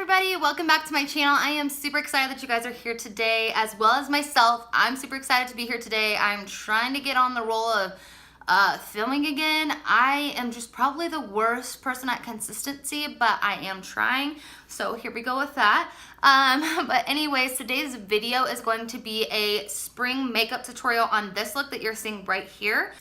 everybody, welcome back to my channel. I am super excited that you guys are here today, as well as myself. I'm super excited to be here today. I'm trying to get on the roll of filming again. I am just probably the worst person at consistency, but I am trying. So here we go with that. But anyways, today's video is going to be a spring makeup tutorial on this look that you're seeing right here.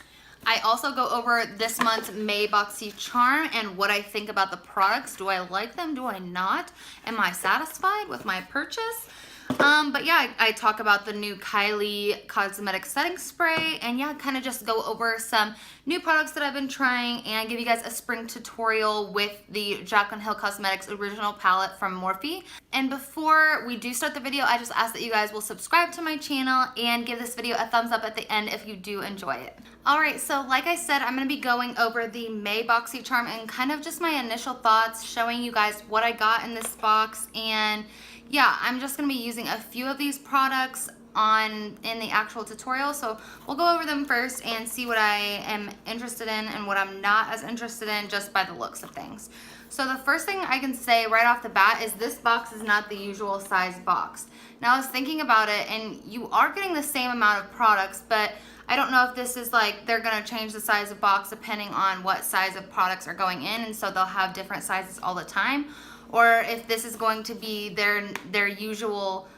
I also go over this month's May BoxyCharm and what I think about the products. Do I like them? Do I not? Am I satisfied with my purchase? But yeah, I talk about the new Kylie Cosmetic Setting Spray, and yeah, kind of just go over some new products that I've been trying and give you guys a spring tutorial with the Jaclyn Hill Cosmetics original palette from Morphe. And before we do start the video, I just ask that you guys will subscribe to my channel and give this video a thumbs up at the end if you do enjoy it. Alright, so like I said, I'm going to be going over the May BoxyCharm and kind of just my initial thoughts, showing you guys what I got in this box. And yeah, I'm just going to be using a few of these products in the actual tutorial. So we'll go over them first and see what I am interested in and what I'm not as interested in just by the looks of things. So the first thing I can say right off the bat is this box is not the usual size box. Now I was thinking about it, and you are getting the same amount of products, but I don't know if this is like they're going to change the size of box depending on what size of products are going in, and so they'll have different sizes all the time, or if this is going to be their usual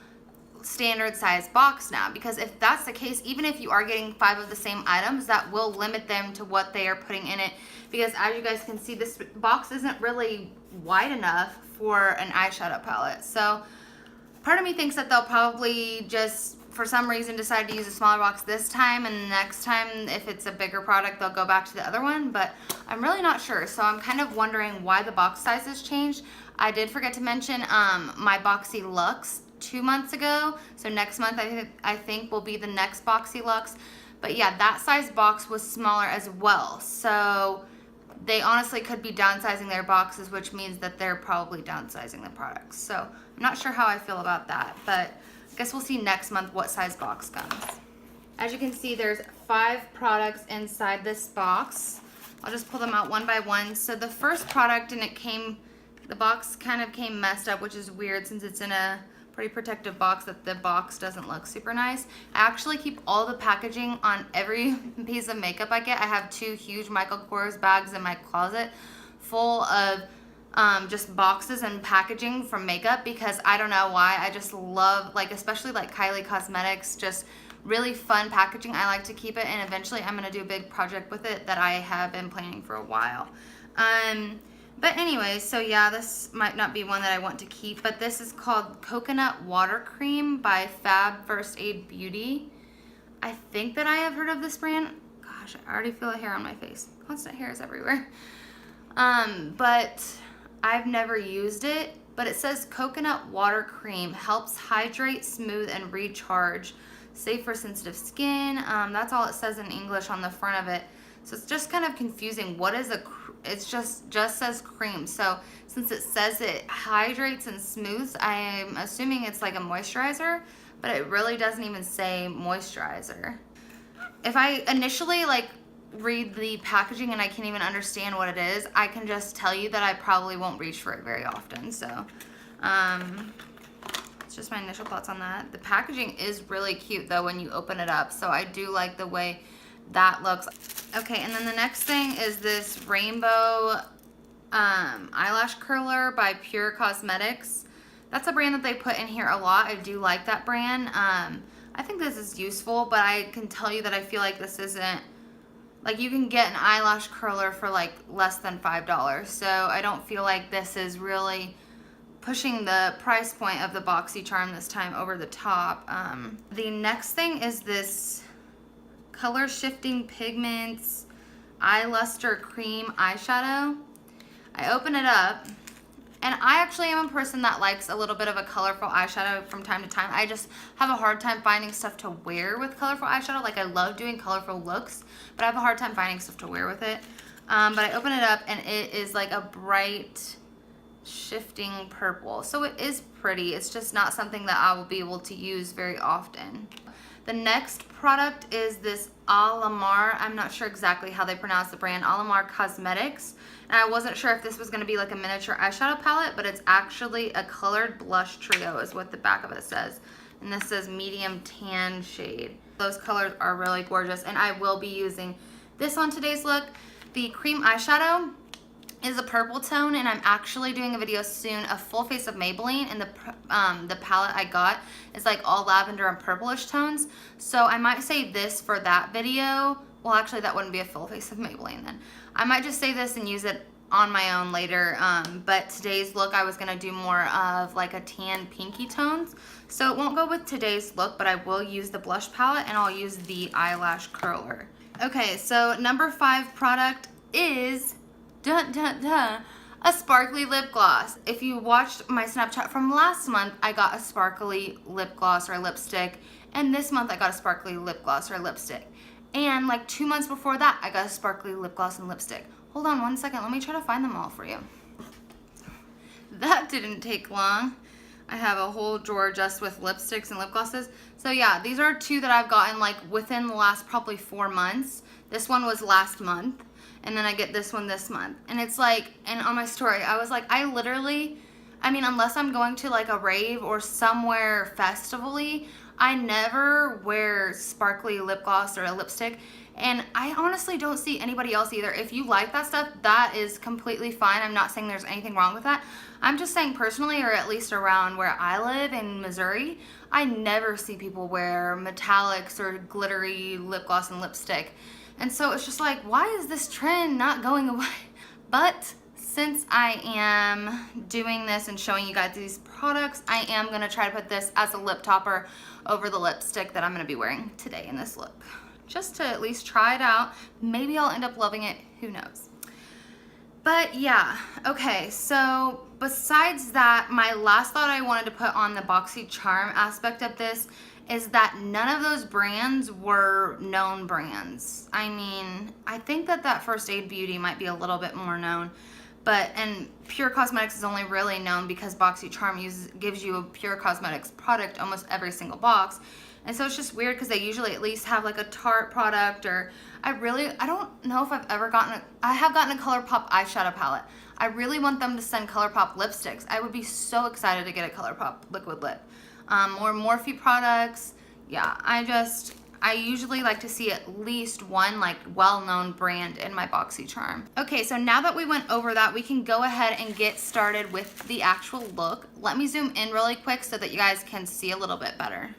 standard size box now. Because if that's the case, even if you are getting 5 of the same items, that will limit them to what they are putting in it, because as you guys can see, this box isn't really wide enough for an eyeshadow palette. So part of me thinks that they'll probably just for some reason decide to use a smaller box this time, and next time if it's a bigger product they'll go back to the other one, but I'm really not sure. So I'm kind of wondering why the box size has changed. I did forget to mention my Boxy Luxe 2 months ago, so next month I think will be the next Boxy Luxe. But yeah, that size box was smaller as well, so they honestly could be downsizing their boxes, which means that they're probably downsizing the products. So I'm not sure how I feel about that, but I guess we'll see next month what size box comes. As you can see, there's 5 products inside this box. I'll just pull them out one by one. So the first product, and the box kind of came messed up, which is weird since it's in a pretty protective box, that the box doesn't look super nice. I actually keep all the packaging on every piece of makeup I get. I have 2 huge Michael Kors bags in my closet full of just boxes and packaging from makeup, because I don't know why, I just love, like, especially like Kylie Cosmetics, just really fun packaging. I like to keep it, and eventually I'm going to do a big project with it that I have been planning for a while. But anyways, so yeah, this might not be one that I want to keep, but this is called Coconut Water Cream by Fab First Aid Beauty. I think that I have heard of this brand. Gosh, I already feel a hair on my face. Constant hairs everywhere. But I've never used it, but it says Coconut Water Cream helps hydrate, smooth, and recharge. Safe for sensitive skin. That's all it says in English on the front of it. So it's just kind of confusing. What is it's just says cream. So since it says it hydrates and smooths, I'm assuming it's like a moisturizer, but it really doesn't even say moisturizer. If I initially read the packaging and I can't even understand what it is, I can just tell you that I probably won't reach for it very often. So it's just my initial thoughts on that. The packaging is really cute though when you open it up, so I do like the way that looks. Okay, and then the next thing is this rainbow eyelash curler by Pure Cosmetics. That's a brand that they put in here a lot. I do like that brand. I think this is useful, but I can tell you that I feel like this isn't, like, you can get an eyelash curler for like less than $5, so I don't feel like this is really pushing the price point of the BoxyCharm this time over the top. The next thing is this Color Shifting Pigments Eye Luster Cream Eyeshadow. I open it up, and I actually am a person that likes a little bit of a colorful eyeshadow from time to time. I just have a hard time finding stuff to wear with colorful eyeshadow. Like, I love doing colorful looks, but I have a hard time finding stuff to wear with it. But I open it up, and it is like a bright shifting purple. So it is pretty. It's just not something that I will be able to use very often. The next product is this Eyeliner. I'm not sure exactly how they pronounce the brand. Eyeliner Cosmetics. And I wasn't sure if this was going to be like a miniature eyeshadow palette, but it's actually a colored blush trio is what the back of it says. And this says medium tan shade. Those colors are really gorgeous, and I will be using this on today's look. The cream eyeshadow is a purple tone, and I'm actually doing a video soon, a full face of Maybelline, and the palette I got is like all lavender and purplish tones. So I might save this for that video. Well, actually that wouldn't be a full face of Maybelline then. I might just save this and use it on my own later, but today's look I was gonna do more of like a tan pinky tones. So it won't go with today's look, but I will use the blush palette and I'll use the eyelash curler. Okay, so number 5 product is a sparkly lip gloss. If you watched my Snapchat from last month, I got a sparkly lip gloss or lipstick, and this month I got a sparkly lip gloss or lipstick. And like 2 months before that, I got a sparkly lip gloss and lipstick. Hold on one second, let me try to find them all for you. That didn't take long. I have a whole drawer just with lipsticks and lip glosses. So yeah, these are 2 that I've gotten like within the last probably 4 months. This one was last month, and then I get this one this month. And it's like, and on my story, I was like, I mean, unless I'm going to like a rave or somewhere festivally, I never wear sparkly lip gloss or a lipstick. And I honestly don't see anybody else either. If you like that stuff, that is completely fine. I'm not saying there's anything wrong with that. I'm just saying personally, or at least around where I live in Missouri, I never see people wear metallics or glittery lip gloss and lipstick. And so it's just like, why is this trend not going away? But since I am doing this and showing you guys these products, I am gonna try to put this as a lip topper over the lipstick that I'm gonna be wearing today in this look. Just to at least try it out. Maybe I'll end up loving it, who knows. But yeah, okay, so besides that, my last thought I wanted to put on the BoxyCharm aspect of this is that none of those brands were known brands. I mean, I think that First Aid Beauty might be a little bit more known, and Pure Cosmetics is only really known because BoxyCharm gives you a Pure Cosmetics product almost every single box. And so it's just weird because they usually at least have like a Tarte product, or I don't know if I've ever I have gotten a ColourPop eyeshadow palette. I really want them to send ColourPop lipsticks. I would be so excited to get a ColourPop liquid lip. More Morphe products. Yeah, I usually like to see at least one like well-known brand in my BoxyCharm. Okay, so now that we went over that, we can go ahead and get started with the actual look. Let me zoom in really quick so that you guys can see a little bit better.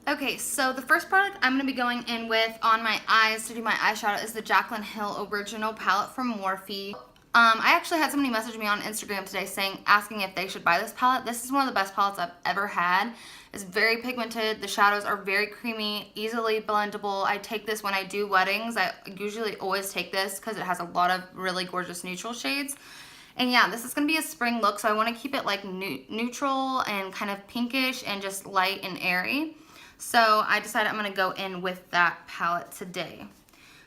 Okay, so the first product I'm going to be going in with on my eyes to do my eyeshadow is the Jaclyn Hill Original Palette from Morphe. I actually had somebody message me on Instagram today asking if they should buy this palette. This is one of the best palettes I've ever had. It's very pigmented. The shadows are very creamy, easily blendable. I take this when I do weddings. I usually always take this because it has a lot of really gorgeous neutral shades. And yeah, this is going to be a spring look, so I want to keep it like neutral and kind of pinkish and just light and airy. So I decided I'm going to go in with that palette today.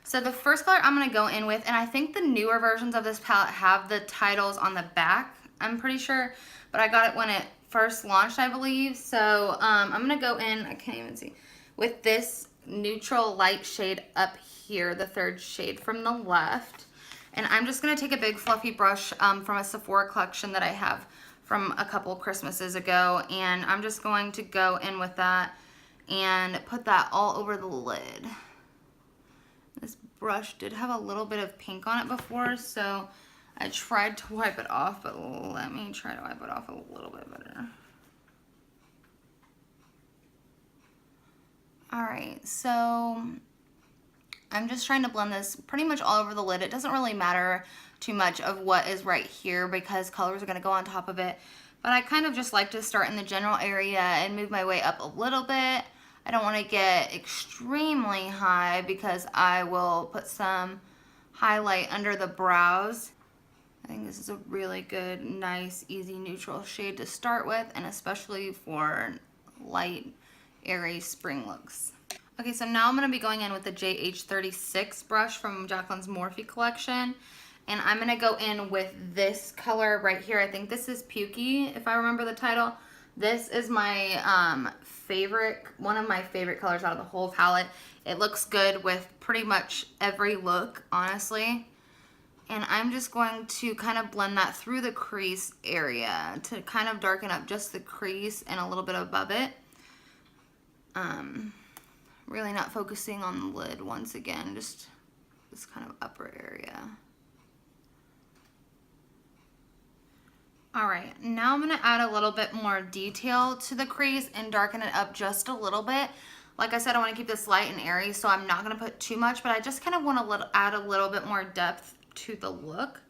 So the first color I'm going to go in with, and I think the newer versions of this palette have the titles on the back, I'm pretty sure, but I got it when it first launched, I believe. So I'm going to go in, I can't even see, with this neutral light shade up here, the 3rd shade from the left. And I'm just going to take a big fluffy brush from a Sephora collection that I have from a couple Christmases ago, and I'm just going to go in with that and put that all over the lid. This brush did have a little bit of pink on it before, so I tried to wipe it off, but let me try to wipe it off a little bit better. Alright, so I'm just trying to blend this pretty much all over the lid. It doesn't really matter too much of what is right here because colors are going to go on top of it. But I kind of just like to start in the general area and move my way up a little bit. I don't want to get extremely high because I will put some highlight under the brows. I think this is a really good, nice, easy neutral shade to start with, and especially for light, airy spring looks. Okay, so now I'm going to be going in with the JH36 brush from Jaclyn's Morphe collection. And I'm going to go in with this color right here. I think this is Pukey, if I remember the title. This is my favorite, one of my favorite colors out of the whole palette. It looks good with pretty much every look, honestly. And I'm just going to kind of blend that through the crease area to kind of darken up just the crease and a little bit above it. Really not focusing on the lid once again, just this kind of upper area. All right, now I'm gonna add a little bit more detail to the crease and darken it up just a little bit. Like I said, I wanna keep this light and airy, so I'm not gonna put too much, but I just kind of wanna add a little bit more depth to the look.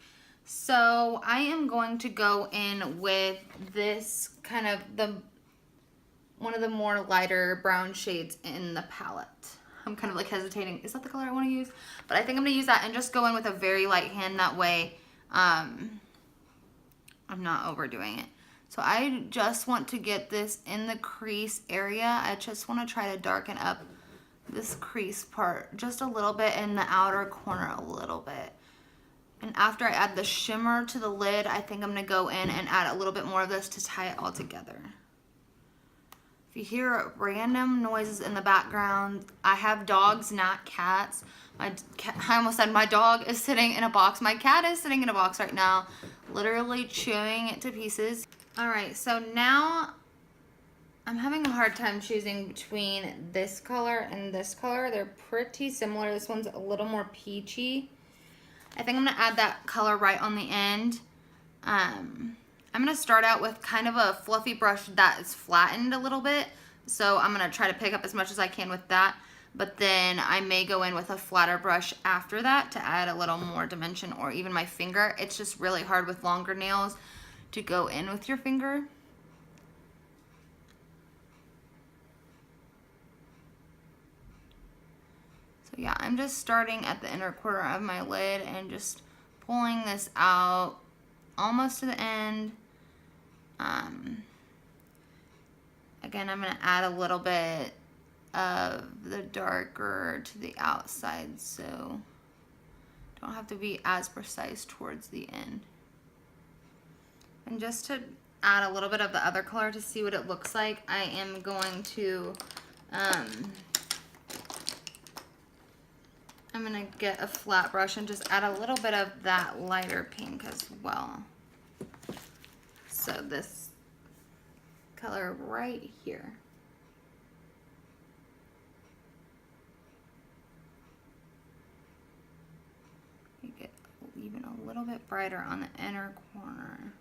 So I am going to go in with this kind of one of the more lighter brown shades in the palette. I'm kind of like hesitating, is that the color I wanna use? But I think I'm gonna use that and just go in with a very light hand, that way I'm not overdoing it. So I just want to get this in the crease area. I just want to try to darken up this crease part just a little bit and the outer corner a little bit. And after I add the shimmer to the lid, I think I'm going to go in and add a little bit more of this to tie it all together. If you hear random noises in the background, I have dogs, not cats. I almost said my dog is sitting in a box. My cat is sitting in a box right now, literally chewing it to pieces. All right, so now I'm having a hard time choosing between this color and this color. They're pretty similar. This one's a little more peachy. I think I'm gonna add that color right on the end. I'm gonna start out with kind of a fluffy brush that is flattened a little bit. So I'm gonna try to pick up as much as I can with that. But then I may go in with a flatter brush after that to add a little more dimension, or even my finger. It's just really hard with longer nails to go in with your finger. So yeah, I'm just starting at the inner corner of my lid and just pulling this out almost to the end. Again, I'm going to add a little bit of the darker to the outside, so don't have to be as precise towards the end. And just to add a little bit of the other color to see what it looks like, I am going to I'm gonna get a flat brush and just add a little bit of that lighter pink as well. So this color right here. Make it even a little bit brighter on the inner corner.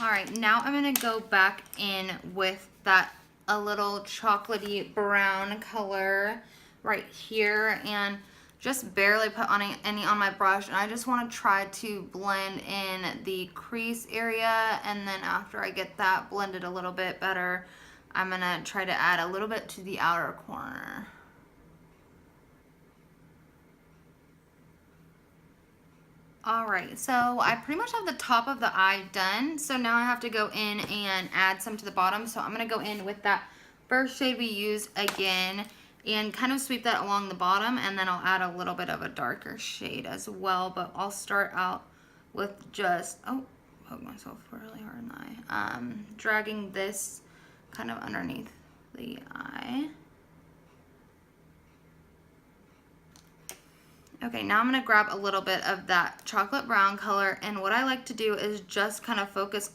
All right, now I'm gonna go back in with that a little chocolatey brown color right here and just barely put on any on my brush, and I just want to try to blend in the crease area, and then after I get that blended a little bit better, I'm gonna try to add a little bit to the outer corner. All right, so I pretty much have the top of the eye done. So now I have to go in and add some to the bottom. So I'm gonna go in with that first shade we used again and kind of sweep that along the bottom, and then I'll add a little bit of a darker shade as well, but I'll start out with just, oh, poke myself really hard in the eye. Dragging this kind of underneath the eye. Okay, now I'm gonna grab a little bit of that chocolate brown color, and what I like to do is just kind of focus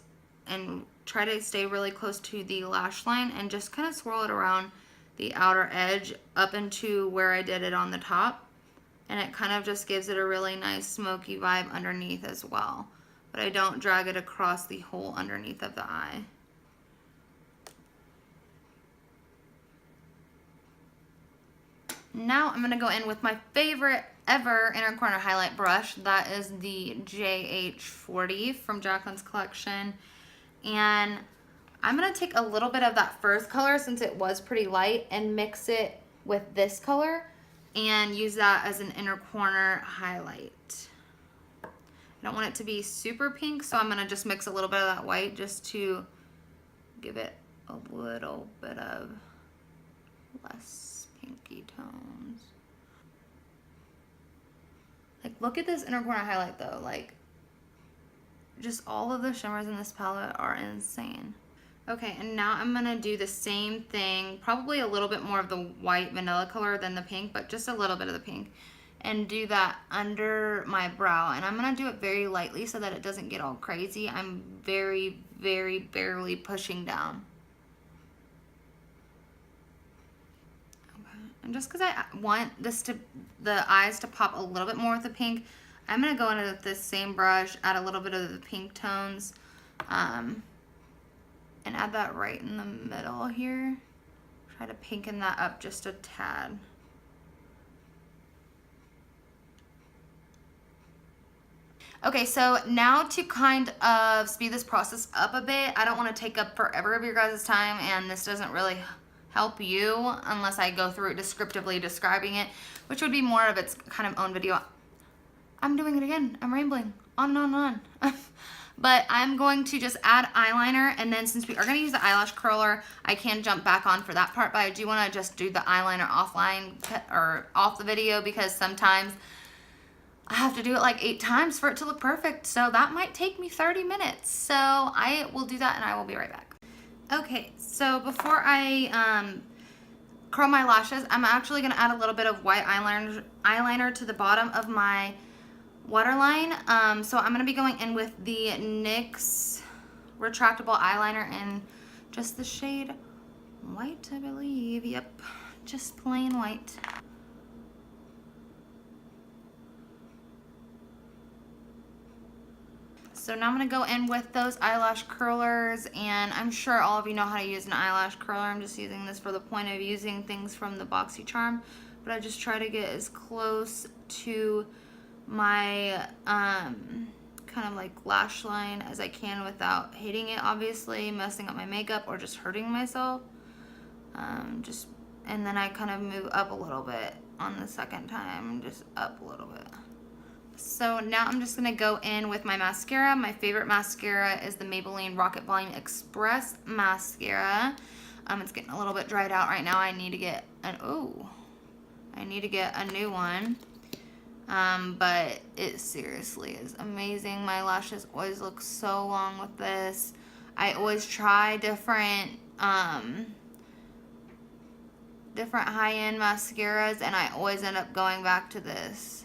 and try to stay really close to the lash line and just kind of swirl it around the outer edge up into where I did it on the top, and it kind of just gives it a really nice smoky vibe underneath as well, but I don't drag it across the whole underneath of the eye. Now I'm gonna go in with my favorite ever inner corner highlight brush. That is the JH40 from Jacqueline's collection, and I'm gonna take a little bit of that first color, since it was pretty light, and mix it with this color and use that as an inner corner highlight. I don't want it to be super pink, so I'm gonna just mix a little bit of that white just to give it a little bit of less pinky tones. Like, look at this inner corner highlight though. Like, Just all of the shimmers in this palette are insane. Okay, and now I'm gonna do the same thing, probably a little bit more of the white vanilla color than the pink, but just a little bit of the pink, and do that under my brow. And I'm gonna do it very lightly so that it doesn't get all crazy. I'm very, very barely pushing down. Okay. And just because I want the eyes to pop a little bit more with the pink, I'm gonna go into this same brush, add a little bit of the pink tones, and add that right in the middle here. Try to pinken that up just a tad. Okay, so now to kind of speed this process up a bit, I don't want to take up forever of your guys' time, and this doesn't really help you unless I go through it descriptively describing it, which would be more of its kind of own video. I'm doing it again. I'm rambling on and on and on. But I'm going to just add eyeliner, and then since we are going to use the eyelash curler, I can jump back on for that part, but I do want to just do the eyeliner offline or off the video because sometimes I have to do it like 8 times for it to look perfect, so that might take me 30 minutes. So I will do that and I will be right back. Okay, so before I curl my lashes, I'm actually going to add a little bit of white eyeliner to the bottom of my waterline. So I'm going to be going in with the NYX retractable eyeliner in just the shade white, I believe. Yep, just plain white. So now I'm going to go in with those eyelash curlers, and I'm sure all of you know how to use an eyelash curler. I'm just using this for the point of using things from the BoxyCharm, but I just try to get as close to my kind of like lash line as I can without hitting it, obviously, messing up my makeup or just hurting myself. And then I kind of move up a little bit on the second time, just up a little bit. So now I'm just going to go in with my mascara. My favorite mascara is the Maybelline Rocket Volume Express mascara. It's getting a little bit dried out right now. I need to get a new one. But it seriously is amazing. My lashes always look so long with this. I always try different high-end mascaras, and I always end up going back to this.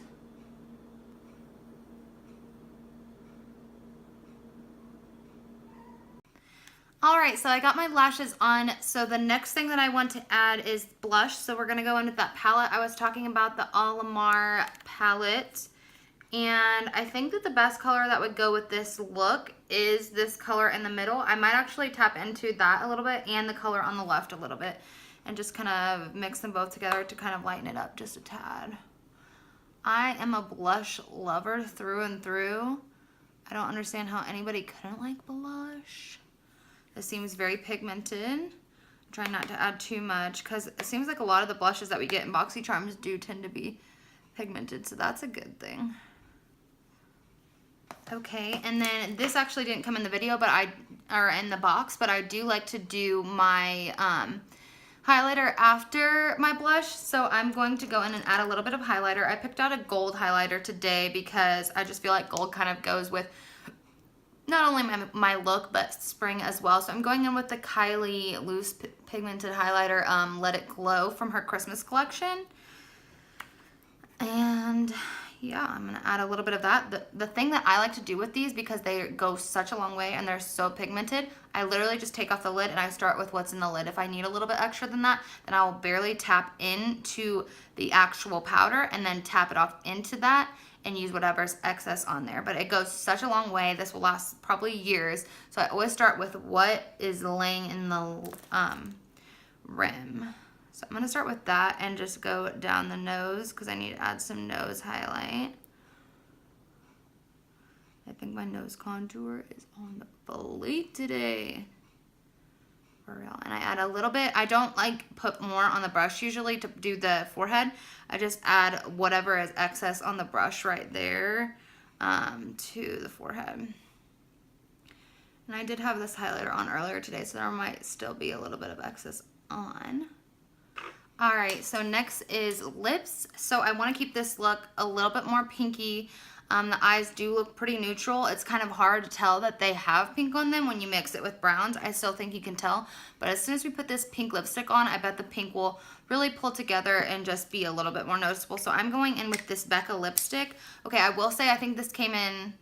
Alright, so I got my lashes on. So the next thing that I want to add is blush. So we're going to go into that palette I was talking about, the Eyeliner palette. And I think that the best color that would go with this look is this color in the middle. I might actually tap into that a little bit and the color on the left a little bit, and just kind of mix them both together to kind of lighten it up just a tad. I am a blush lover through and through. I don't understand how anybody couldn't like blush. This seems very pigmented. I'm trying not to add too much because it seems like a lot of the blushes that we get in BoxyCharms do tend to be pigmented, so that's a good thing. Okay, and then this actually didn't come in the video, or in the box, but I do like to do my highlighter after my blush, so I'm going to go in and add a little bit of highlighter. I picked out a gold highlighter today because I just feel like gold kind of goes with not only my look, but spring as well. So I'm going in with the Kylie Loose Pigmented Highlighter, Let It Glow from her Christmas collection. And yeah, I'm going to add a little bit of that. The thing that I like to do with these, because they go such a long way and they're so pigmented, I literally just take off the lid and I start with what's in the lid. If I need a little bit extra than that, then I'll barely tap into the actual powder and then tap it off into that and use whatever's excess on there. But it goes such a long way. This will last probably years. So I always start with what is laying in the rim. So I'm going to start with that and just go down the nose because I need to add some nose highlight. I think my nose contour is on the fleek today. For real. And I add a little bit. I don't like put more on the brush usually to do the forehead. I just add whatever is excess on the brush right there to the forehead. And I did have this highlighter on earlier today, so there might still be a little bit of excess on. Alright, so next is lips. So I want to keep this look a little bit more pinky. The eyes do look pretty neutral. It's kind of hard to tell that they have pink on them when you mix it with browns. I still think you can tell. But as soon as we put this pink lipstick on, I bet the pink will really pull together and just be a little bit more noticeable. So I'm going in with this Becca lipstick. Okay, I will say I think this came in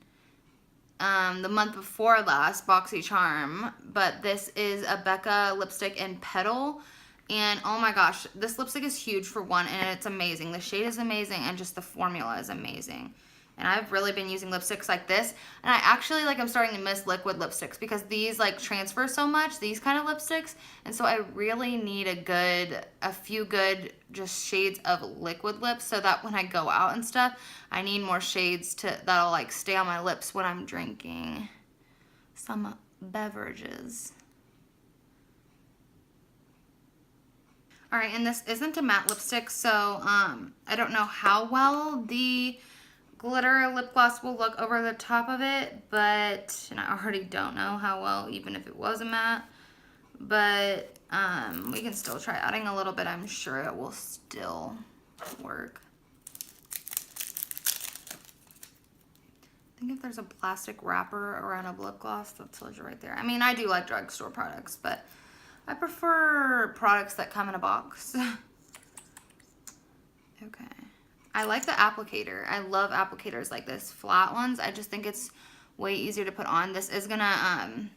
the month before last, BoxyCharm. But this is a Becca lipstick in Petal. And oh my gosh, this lipstick is huge for one, and it's amazing. The shade is amazing, and just the formula is amazing. And I've really been using lipsticks like this. And I actually, like, I'm starting to miss liquid lipsticks because these, like, transfer so much, these kind of lipsticks. And so I really need a few good just shades of liquid lips so that when I go out and stuff, I need more shades that'll, like, stay on my lips when I'm drinking some beverages. All right, and this isn't a matte lipstick, so I don't know how well the glitter lip gloss will look over the top of it, but, and I already don't know how well, even if it was a matte, but we can still try adding a little bit. I'm sure it will still work. I think if there's a plastic wrapper around a lip gloss, that tells you right there. I mean, I do like drugstore products, but I prefer products that come in a box. Okay. I like the applicator. I love applicators like this, flat ones. I just think it's way easier to put on. This is gonna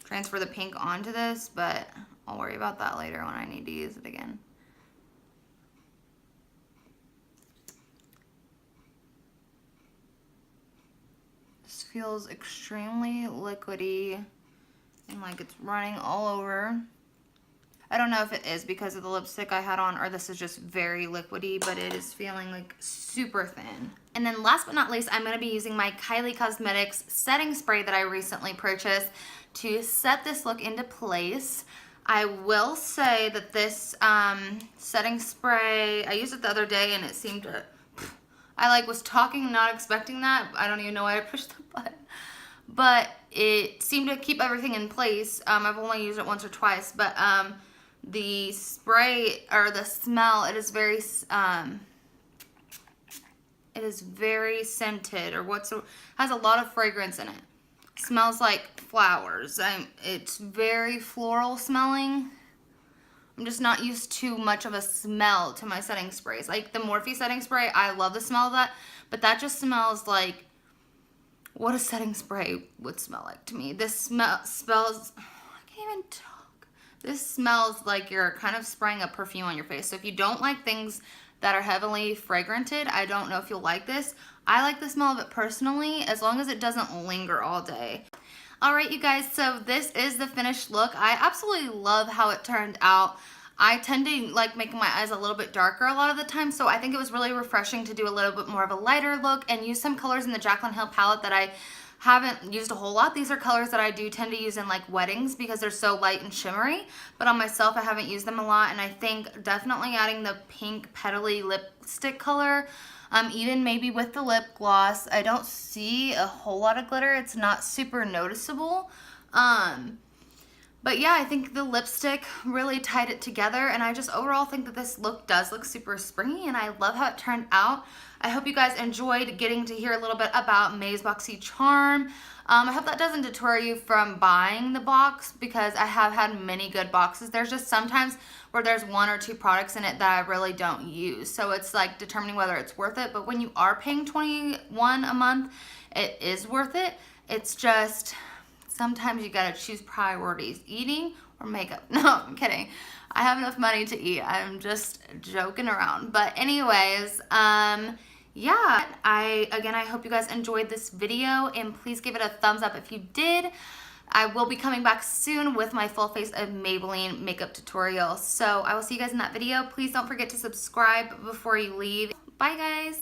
transfer the pink onto this, but I'll worry about that later when I need to use it again. This feels extremely liquidy and like it's running all over. I don't know if it is because of the lipstick I had on or this is just very liquidy, but it is feeling like super thin. And then last but not least, I'm going to be using my Kylie Cosmetics setting spray that I recently purchased to set this look into place. I will say that this setting spray, I used it the other day and it seemed to, I like was talking, not expecting that. I don't even know why I pushed the button. But it seemed to keep everything in place. I've only used it once or twice, but the spray or the smell, it is very scented, or has a lot of fragrance in it. Smells like flowers. It's very floral smelling. I'm just not used to much of a smell to my setting sprays. Like the Morphe setting spray, I love the smell of that, but that just smells like what a setting spray would smell like to me. This smells, I can't even talk. This smells like you're kind of spraying a perfume on your face. So if you don't like things that are heavily fragranted, I don't know if you'll like this. I like the smell of it personally, as long as it doesn't linger all day. All right, you guys, so this is the finished look. I absolutely love how it turned out. I tend to like making my eyes a little bit darker a lot of the time, so I think it was really refreshing to do a little bit more of a lighter look and use some colors in the Jaclyn Hill palette that I haven't used a whole lot. These are colors that I do tend to use in like weddings because they're so light and shimmery, but on myself I haven't used them a lot, and I think definitely adding the pink petally lipstick color, even maybe with the lip gloss. I don't see a whole lot of glitter. It's not super noticeable. But yeah, I think the lipstick really tied it together, and I just overall think that this look does look super springy, and I love how it turned out. I hope you guys enjoyed getting to hear a little bit about May's BoxyCharm. I hope that doesn't deter you from buying the box, because I have had many good boxes. There's just sometimes where there's one or two products in it that I really don't use. So it's like determining whether it's worth it. But when you are paying $21 a month, it is worth it. It's just sometimes you gotta choose priorities, eating or makeup. No, I'm kidding. I have enough money to eat. I'm just joking around. But anyways, yeah, I hope you guys enjoyed this video, and please give it a thumbs up if you did. I will be coming back soon with my full face of Maybelline makeup tutorial. So I will see you guys in that video. Please don't forget to subscribe before you leave. Bye guys.